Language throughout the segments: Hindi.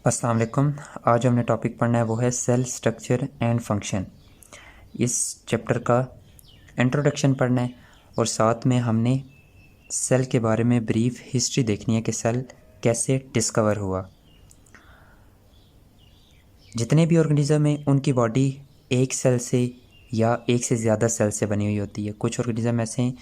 अस्सलाम वालेकुम। आज हमने टॉपिक पढ़ना है वो है सेल स्ट्रक्चर एंड फंक्शन। इस चैप्टर का इंट्रोडक्शन पढ़ना है और साथ में हमने सेल के बारे में ब्रीफ हिस्ट्री देखनी है कि सेल कैसे डिस्कवर हुआ। जितने भी ऑर्गेनिज़म हैं उनकी बॉडी एक सेल से या एक से ज़्यादा सेल से बनी हुई होती है। कुछ ऑर्गेनिज़म ऐसे हैं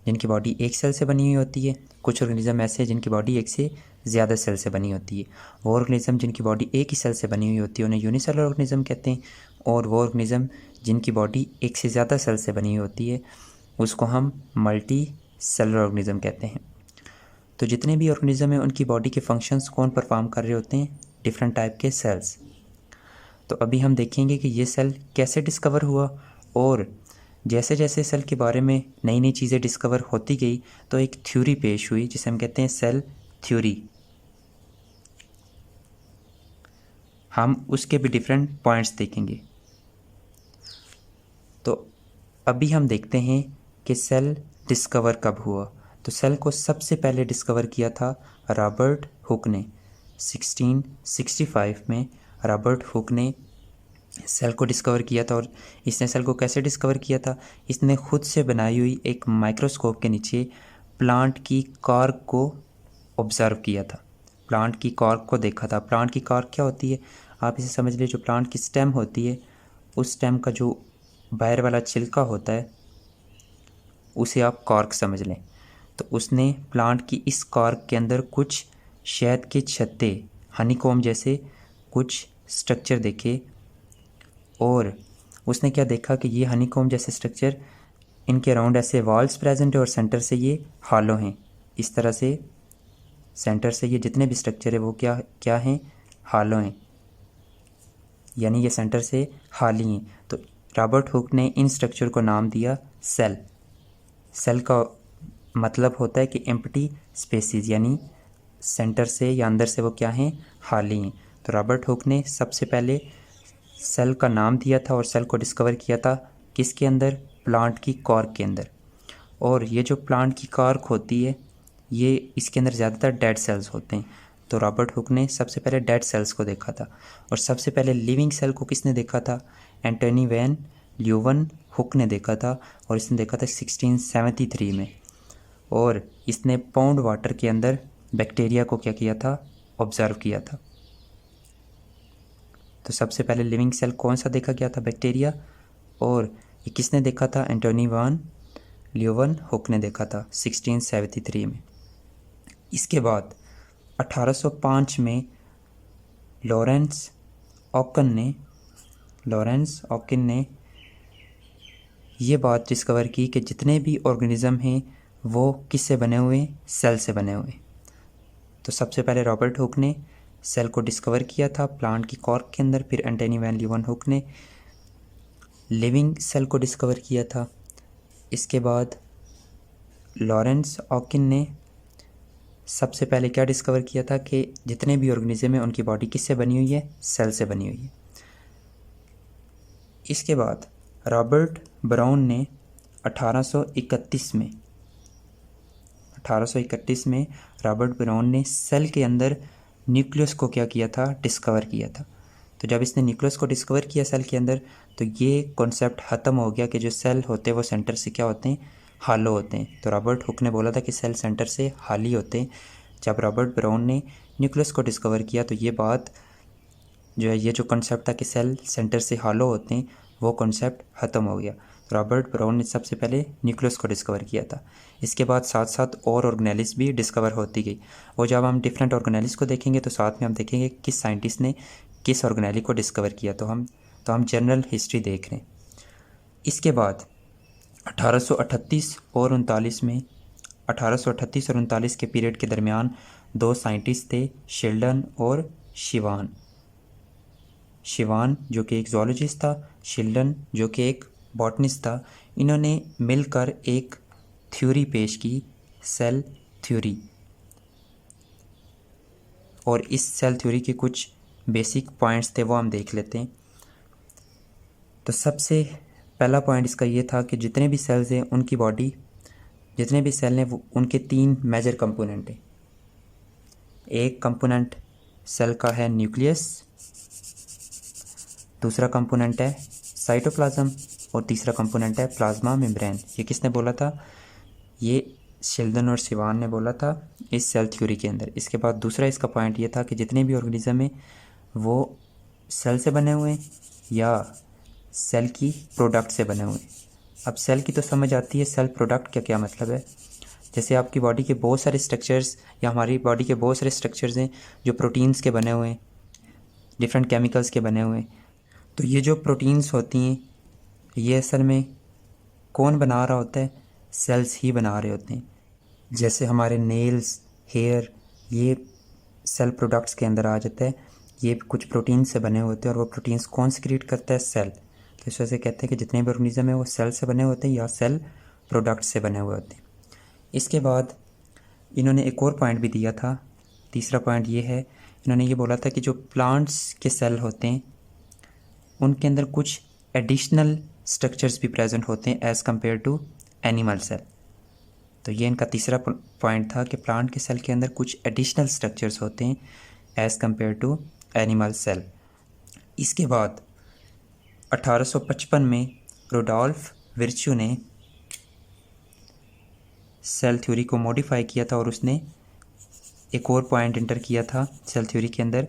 जिनकी बॉडी एक सेल से बनी हुई होती है, कुछ ऑर्गेनिज़म ऐसे हैं जिनकी बॉडी एक से ज़्यादा सेल से बनी होती है। वो ऑर्गेनिज़म जिनकी बॉडी एक ही सेल से बनी हुई होती है उन्हें यूनिसेलुलर ऑर्गेनिज़म कहते हैं, और वो ऑर्गेनिज़म जिनकी बॉडी एक से ज़्यादा सेल से बनी हुई होती है उसको हम मल्टी सेलुलर ऑर्गेनिज़म कहते हैं। तो जितने भी ऑर्गेनिज़म हैं उनकी बॉडी के फंक्शंस कौन परफॉर्म कर रहे होते हैं? डिफरेंट टाइप के सेल्स। तो अभी हम देखेंगे कि ये सेल कैसे डिस्कवर हुआ, और जैसे जैसे सेल के बारे में नई नई चीज़ें डिस्कवर होती गई तो एक थ्योरी पेश हुई जिसे हम कहते हैं सेल थ्योरी। हम उसके भी डिफरेंट पॉइंट्स देखेंगे। तो अभी हम देखते हैं कि सेल डिस्कवर कब हुआ। तो सेल को सबसे पहले डिस्कवर किया था रॉबर्ट हुक ने। 1665 में रॉबर्ट हुक ने सेल को डिस्कवर किया था। और इसने सेल को कैसे डिस्कवर किया था? इसने खुद से बनाई हुई एक माइक्रोस्कोप के नीचे प्लांट की कॉर्क को ऑब्ज़र्व किया था, प्लांट की कॉर्क को देखा था। प्लांट की कॉर्क क्या होती है? आप इसे समझ लीजिए, जो प्लांट की स्टेम होती है उस स्टेम का जो बाहर वाला छिलका होता है उसे आप कॉर्क समझ लें। तो उसने प्लांट की इस कॉर्क के अंदर कुछ शहद के छत्ते, हनीकॉम्ब जैसे कुछ स्ट्रक्चर देखे, और उसने क्या देखा कि ये हनीकॉम्ब जैसे स्ट्रक्चर, इनके अराउंड ऐसे वॉल्स प्रेजेंट है और सेंटर से ये हॉलो हैं। इस तरह से सेंटर से ये जितने भी स्ट्रक्चर है वो क्या क्या हैं? हॉलो हैं, यानी ये सेंटर से खाली हैं। तो रॉबर्ट हुक ने इन स्ट्रक्चर को नाम दिया सेल। सेल का मतलब होता है कि एम्प्टी स्पेसिस, यानी सेंटर से या अंदर से वो क्या हैं? खाली हैं। तो रॉबर्ट हुक ने सबसे पहले सेल का नाम दिया था और सेल को डिस्कवर किया था किसके अंदर? प्लांट की कॉर्क के अंदर। और ये जो प्लांट की कॉर्क होती है ये इसके अंदर ज़्यादातर डेड सेल्स होते हैं। तो रॉबर्ट हुक ने सबसे पहले डेड सेल्स को देखा था। और सबसे पहले लिविंग सेल को किसने देखा था? एंटोनी वैन ल्यूवन हुक ने देखा था, और इसने देखा था 1673 में। और इसने पाउंड वाटर के अंदर बैक्टीरिया को क्या किया था? ऑब्ज़र्व किया था। तो सबसे पहले लिविंग सेल कौन सा देखा गया था? बैक्टीरिया। और ये किसने देखा था? एंटोनी वैन ल्यूवन हुक ने देखा था 1673 में। इसके बाद 1805 में लॉरेंस ऑकिन ने ये बात डिस्कवर की कि जितने भी ऑर्गेनिज़म हैं वो किससे बने हुए? सेल से बने हुए। तो सबसे पहले रॉबर्ट हुक ने सेल को डिस्कवर किया था प्लांट की कॉर्क के अंदर, फिर एंटोनी वैन ल्यूवन हुक ने लिविंग सेल को डिस्कवर किया था। इसके बाद लॉरेंस ऑकिन ने सबसे पहले क्या डिस्कवर किया था कि जितने भी ऑर्गेनिज्म हैं उनकी बॉडी किससे बनी हुई है? सेल से बनी हुई है। इसके बाद रॉबर्ट ब्राउन ने 1831 में रॉबर्ट ब्राउन ने सेल के अंदर न्यूक्लियस को क्या किया था? डिस्कवर किया था। तो जब इसने न्यूक्लियस को डिस्कवर किया सेल के अंदर तो ये कॉन्सेप्ट ख़त्म हो गया कि जो सेल होते हैं वो सेंटर से क्या होते हैं? हालो होते हैं। तो रॉबर्ट हुक ने बोला था कि सेल सेंटर से हाली होते हैं। जब रॉबर्ट ब्राउन ने न्यूक्लियस को डिस्कवर किया तो ये बात जो है, ये जो कॉन्सेप्ट था कि सेल सेंटर से हालो होते हैं, वो कॉन्सेप्ट ख़त्म हो गया। रॉबर्ट ब्राउन ने सबसे पहले न्यूक्लियस को डिस्कवर किया था। इसके बाद साथ साथ और ऑर्गेनेलिस भी डिस्कवर होती गई। और जब हम डिफरेंट ऑर्गेनेलिस को देखेंगे तो साथ में हम देखेंगे किस साइंटिस्ट ने किस ऑर्गेनेली को डिस्कवर किया। तो हम जनरल हिस्ट्री देख रहे हैं। इसके बाद 1838 और 39 के पीरियड के दरमियान दो साइंटिस्ट थे, शेल्डन और शिवान जो कि एक जोलॉजिस्ट था, शेल्डन जो कि एक बॉटनिस्ट था। इन्होंने मिलकर एक थ्योरी पेश की, सेल थ्योरी। और इस सेल थ्योरी के कुछ बेसिक पॉइंट्स थे वो हम देख लेते हैं। तो सबसे पहला पॉइंट इसका ये था कि जितने भी सेल्स हैं उनकी बॉडी, जितने भी सेल हैं वो उनके तीन मेजर कंपोनेंट हैं। एक कंपोनेंट सेल का है न्यूक्लियस, दूसरा कंपोनेंट है साइटोप्लाज्म और तीसरा कंपोनेंट है प्लाज्मा मेम्ब्रेन। ये किसने बोला था? ये शेल्डन और सिवान ने बोला था इस सेल थ्योरी के अंदर। इसके बाद दूसरा इसका पॉइंट ये था कि जितने भी ऑर्गेनिज्म हैं वो सेल से बने हुए हैं या सेल की प्रोडक्ट से बने हुए हैं। अब सेल की तो समझ आती है, सेल प्रोडक्ट का क्या मतलब है? जैसे आपकी बॉडी के बहुत सारे स्ट्रक्चर्स या हमारी बॉडी के बहुत सारे स्ट्रक्चर्स हैं जो प्रोटीन्स के बने हुए हैं, डिफरेंट केमिकल्स के बने हुए हैं। तो ये जो प्रोटीन्स होती हैं ये असल में कौन बना रहा होता है? सेल्स ही बना रहे होते हैं। जैसे हमारे नेल्स, हेयर, ये सेल प्रोडक्ट्स के अंदर आ जाता है। ये कुछ प्रोटीन से बने होते हैं और वो प्रोटीन्स कौन सिक्रीट करता है? सेल। तो इस वजह से कहते हैं कि जितने भी ऑर्गेनिज्म है वो सेल से बने होते हैं या सेल प्रोडक्ट से बने हुए होते हैं। इसके बाद इन्होंने एक और पॉइंट भी दिया था। तीसरा पॉइंट ये है, इन्होंने ये बोला था कि जो प्लांट्स के सेल होते हैं उनके अंदर कुछ एडिशनल स्ट्रक्चर्स भी प्रेजेंट होते हैं as compare to animal cell. तो ये इनका तीसरा पॉइंट था कि प्लांट के सेल के अंदर कुछ एडिशनल स्ट्रक्चर्स होते हैं as compare to animal cell. इसके बाद 1855 में रुडोल्फ विर्च्यू ने सेल थ्योरी को मॉडिफाई किया था और उसने एक और पॉइंट इंटर किया था सेल थ्योरी के अंदर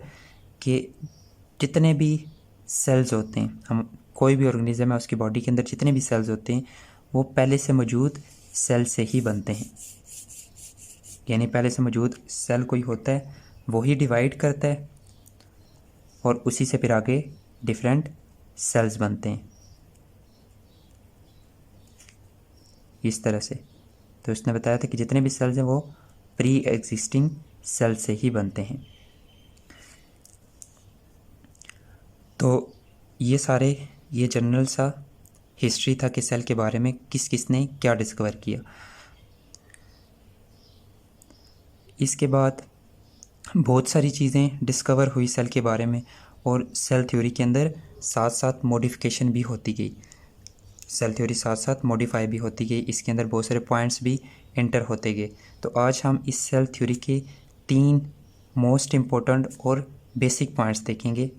कि जितने भी सेल्स होते हैं, हम कोई भी ऑर्गेनिज्म है उसकी बॉडी के अंदर जितने भी सेल्स होते हैं वो पहले से मौजूद सेल से ही बनते हैं। यानी पहले से मौजूद सेल कोई होता है वो ही डिवाइड करता है और उसी से फिर आगे डिफरेंट सेल्स बनते हैं इस तरह से। तो उसने बताया था कि जितने भी सेल्स हैं वो प्री एग्जिस्टिंग सेल से ही बनते हैं। तो ये जनरल सा हिस्ट्री था कि सेल के बारे में किस किसने क्या डिस्कवर किया। इसके बाद बहुत सारी चीज़ें डिस्कवर हुई सेल के बारे में और सेल थ्योरी के अंदर साथ साथ मॉडिफिकेशन भी होती गई। सेल थ्योरी साथ साथ मॉडिफाई भी होती गई, इसके अंदर बहुत सारे पॉइंट्स भी एंटर होते गए। तो आज हम इस सेल थ्योरी के 3 मोस्ट इम्पोर्टेंट और बेसिक पॉइंट्स देखेंगे।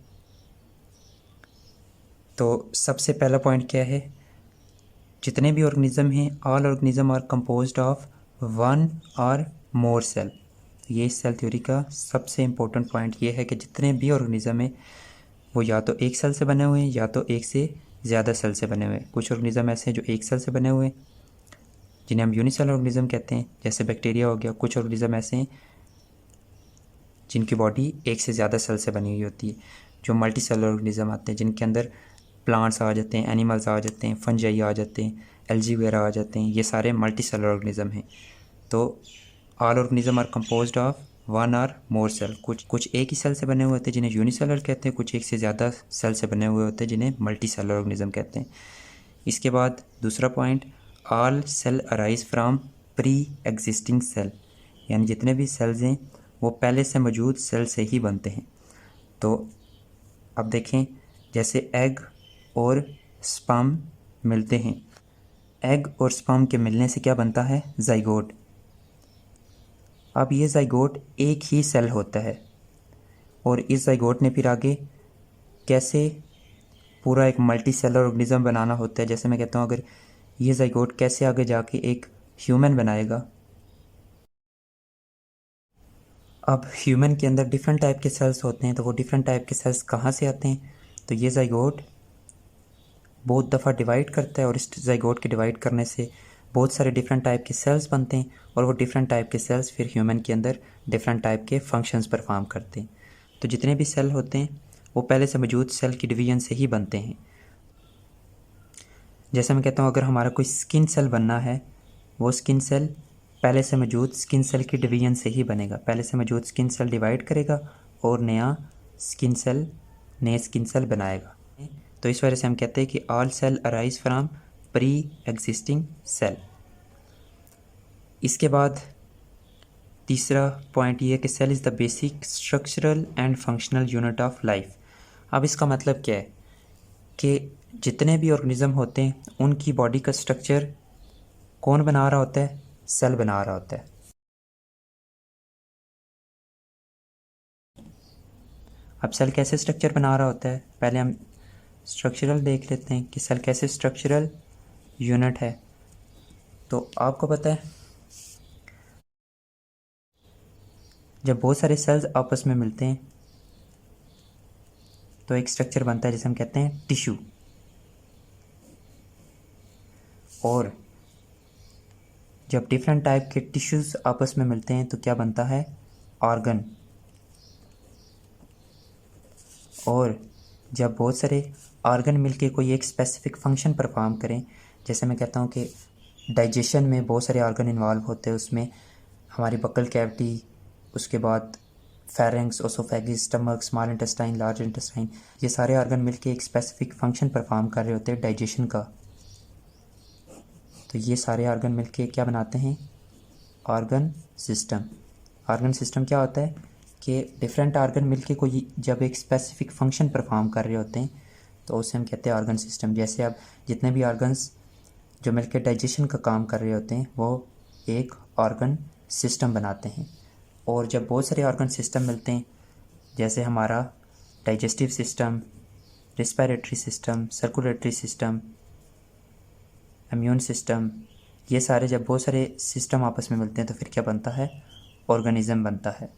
तो सबसे पहला पॉइंट क्या है? जितने भी ऑर्गेनिज्म हैं, all organism are composed of 1 और मोर सेल। ये सेल थ्योरी का सबसे इम्पोर्टेंट पॉइंट ये है कि जितने भी ऑर्गेनिज्म हैं वो या तो एक सेल से बने हुए हैं या तो एक से ज़्यादा सेल से बने हुए हैं। कुछ ऑर्गेनिज्म ऐसे हैं जो एक सेल से बने हुए हैं जिन्हें हम यूनिसेलुलर ऑर्गेनिज्म कहते हैं, जैसे बैक्टीरिया हो गया। कुछ ऑर्गेनिज्म ऐसे हैं जिनकी बॉडी एक से ज़्यादा सेल से बनी हुई होती है, जो मल्टी सेलुलर ऑर्गेनिज्म आते हैं जिनके अंदर प्लांट्स आ जाते हैं, एनिमल्स आ जाते हैं, फंजाई आ जाते हैं, एल्जी वगैरह आ जाते हैं। ये सारे मल्टी सेलुलर ऑर्गेनिज्म हैं। तो all organism are composed of 1 और मोर सेल। कुछ एक ही सेल से बने हुए होते हैं जिन्हें यूनिसेलुलर कहते हैं, कुछ एक से ज़्यादा सेल से बने हुए होते हैं जिन्हें मल्टी सेलुलर ऑर्गेनिज्म कहते हैं। इसके बाद दूसरा point, all cell arise from pre existing cell. यानी जितने भी सेल्स हैं वो पहले से मौजूद सेल से ही बनते हैं। तो अब देखें, जैसे एग और स्पर्म मिलते हैं, एग और स्पर्म के मिलने से क्या बनता है? जाइगोट। अब ये जाइगोट एक ही सेल होता है और इस जाइगोट ने फिर आगे कैसे पूरा एक मल्टी सेलर ऑर्गेनिज्म बनाना होता है। जैसे मैं कहता हूँ, अगर ये जाइगोट कैसे आगे जाके एक ह्यूमन बनाएगा। अब ह्यूमन के अंदर डिफरेंट टाइप के सेल्स होते हैं, तो वो डिफरेंट टाइप के सेल्स कहाँ से आते हैं? तो ये जाइगोट बहुत दफ़ा डिवाइड करता है और इस जाइगोट के डिवाइड करने से बहुत सारे डिफरेंट टाइप के सेल्स बनते हैं और वो डिफरेंट टाइप के सेल्स फिर ह्यूमन के अंदर डिफरेंट टाइप के फंक्शंस परफॉर्म करते हैं। तो जितने भी सेल होते हैं वो पहले से मौजूद सेल की डिवीजन से ही बनते हैं। जैसे मैं कहता हूँ, अगर हमारा कोई स्किन सेल बनना है, वो स्किन सेल पहले से मौजूद स्किन सेल की डिवीजन से ही बनेगा। पहले से मौजूद स्किन सेल डिवाइड करेगा और नए स्किन सेल बनाएगा। तो इस वजह से हम कहते हैं कि all cell arise from pre existing cell. इसके बाद तीसरा पॉइंट ये है कि cell is the basic structural and functional unit of life. अब इसका मतलब क्या है कि जितने भी ऑर्गेनिज्म होते हैं उनकी बॉडी का स्ट्रक्चर कौन बना रहा होता है? सेल बना रहा होता है। अब सेल कैसे स्ट्रक्चर बना रहा होता है, पहले हम स्ट्रक्चरल देख लेते हैं कि सेल कैसे स्ट्रक्चरल यूनिट है। तो आपको पता है जब बहुत सारे सेल्स आपस में मिलते हैं तो एक स्ट्रक्चर बनता है जिसे हम कहते हैं टिश्यू। और जब डिफरेंट टाइप के टिश्यूज़ आपस में मिलते हैं तो क्या बनता है, ऑर्गन। और जब बहुत सारे ऑर्गन मिलके कोई एक स्पेसिफिक फंक्शन परफॉर्म करें, जैसे मैं कहता हूँ कि डाइजेशन में बहुत सारे ऑर्गन इन्वॉल्व होते हैं, उसमें हमारी बकल कैविटी, उसके बाद pharynx, oesophagus, stomach, small intestine, large intestine, ये सारे ऑर्गन मिलके एक स्पेसिफिक फंक्शन परफॉर्म कर रहे होते हैं डाइजेशन का। तो ये सारे ऑर्गन मिलके क्या बनाते हैं, ऑर्गन सिस्टम। ऑर्गन सिस्टम क्या होता है कि डिफरेंट ऑर्गन मिलके कोई जब एक स्पेसिफिक फंक्शन परफॉर्म कर रहे होते हैं तो उसे हम कहते हैं ऑर्गन सिस्टम। जैसे अब जितने भी ऑर्गन्स जो मिलकर डाइजेशन का काम कर रहे होते हैं वो एक ऑर्गन सिस्टम बनाते हैं। और जब बहुत सारे ऑर्गन सिस्टम मिलते हैं, जैसे हमारा digestive system, respiratory system, circulatory system, immune system, ये सारे जब बहुत सारे सिस्टम आपस में मिलते हैं तो फिर क्या बनता है, ऑर्गेनिज्म बनता है।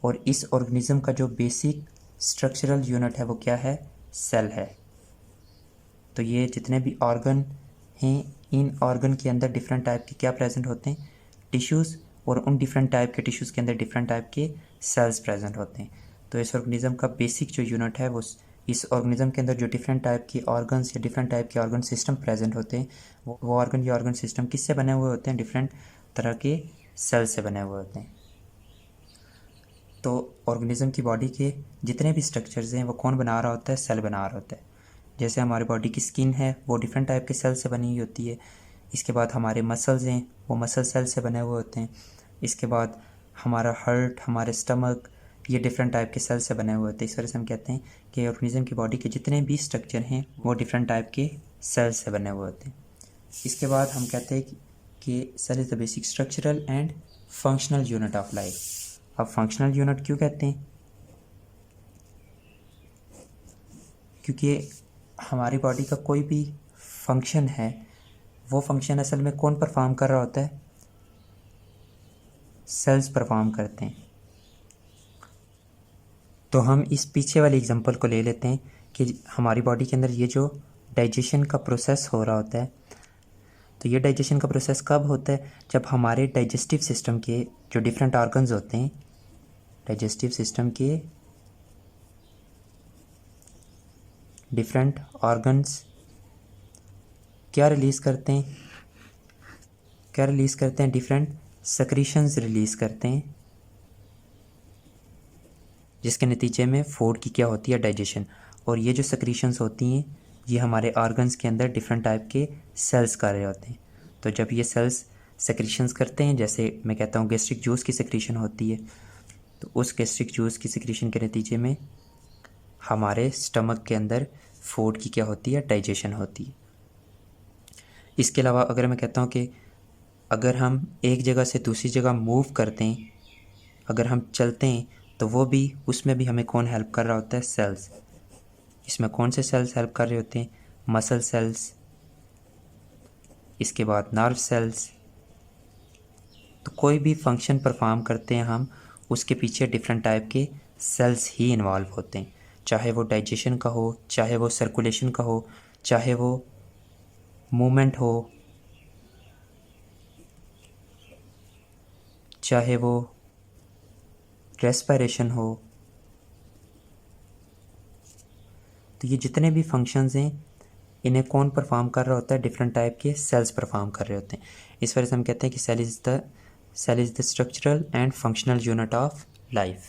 और इस ऑर्गेनिज्म का जो बेसिक स्ट्रक्चरल यूनिट है वो क्या है, सेल है। तो ये जितने भी ऑर्गन हैं, इन ऑर्गन के अंदर डिफरेंट टाइप के क्या प्रेजेंट होते हैं, टिश्यूज़, और उन डिफरेंट टाइप के टिश्यूज़ के अंदर डिफरेंट टाइप के सेल्स प्रेजेंट होते हैं। तो इस ऑर्गेनिज्म का बेसिक जो यूनिट है वो इस ऑर्गेनिज्म के अंदर जो डिफरेंट टाइप के ऑर्गन्स या डिफरेंट टाइप के ऑर्गन सिस्टम प्रेजेंट होते हैं वो ऑर्गन या ऑर्गन सिस्टम किससे बने हुए होते हैं, डिफरेंट तरह के सेल से बने हुए होते हैं। तो ऑर्गेनिज्म की बॉडी के जितने भी स्ट्रक्चर्स हैं वो कौन बना रहा होता है, सेल बना रहा होता है। जैसे हमारी बॉडी की स्किन है वो डिफरेंट टाइप के सेल से बनी हुई होती है। इसके बाद हमारे मसल्स हैं वो मसल सेल से बने हुए होते हैं। इसके बाद हमारा हार्ट, हमारे स्टमक, ये डिफरेंट टाइप के सेल से बने हुए होते हैं। इस वजह से हम कहते हैं कि ऑर्गेनिज्म की बॉडी के जितने भी स्ट्रक्चर हैं वो डिफरेंट टाइप के सेल से बने हुए होते हैं। इसके बाद हम कहते हैं कि cell is the basic structural and functional unit of life. अब फंक्शनल यूनिट क्यों कहते हैं, क्योंकि हमारी बॉडी का कोई भी फंक्शन है वो फंक्शन असल में कौन परफॉर्म कर रहा होता है, सेल्स परफॉर्म करते हैं। तो हम इस पीछे वाली एग्जांपल को ले लेते हैं कि हमारी बॉडी के अंदर ये जो डाइजेशन का प्रोसेस हो रहा होता है, तो ये डाइजेशन का प्रोसेस कब होता है, जब हमारे डाइजेस्टिव सिस्टम के जो डिफरेंट ऑर्गन्स होते हैं, डाइजेस्टिव सिस्टम के डिफरेंट ऑर्गन्स क्या रिलीज़ करते हैं, डिफरेंट सेक्रीशंस रिलीज़ करते हैं, जिसके नतीजे में फूड की क्या होती है, डाइजेशन। और ये जो सेक्रीशंस होती हैं ये हमारे ऑर्गन्स के अंदर डिफरेंट टाइप के सेल्स कर रहे होते हैं। तो जब ये सेल्स सेक्रीशंस करते हैं, जैसे मैं कहता हूँ गैस्ट्रिक जूस की सेक्रीशन होती है, तो उस गैस्ट्रिक जूस की सेक्रीशन के नतीजे में हमारे स्टमक के अंदर फूड की क्या होती है, डाइजेशन होती है। इसके अलावा अगर मैं कहता हूँ कि अगर हम एक जगह से दूसरी जगह मूव करते हैं, अगर हम चलते हैं, तो वो भी उसमें भी हमें कौन हेल्प कर रहा होता है, सेल्स। इसमें कौन से सेल्स हेल्प कर रहे होते हैं, मसल सेल्स, इसके बाद नर्व सेल्स। तो कोई भी फंक्शन परफॉर्म करते हैं हम, उसके पीछे डिफरेंट टाइप के सेल्स ही इन्वॉल्व होते हैं, चाहे वो डाइजेशन का हो, चाहे वो सर्कुलेशन का हो, चाहे वो मूवमेंट हो, चाहे वो रेस्पिरेशन हो। तो ये जितने भी फंक्शंस हैं इन्हें कौन परफॉर्म कर रहा होता है, डिफरेंट टाइप के सेल्स परफॉर्म कर रहे होते हैं। इस वजह से हम कहते हैं कि cell is the structural and functional unit of life.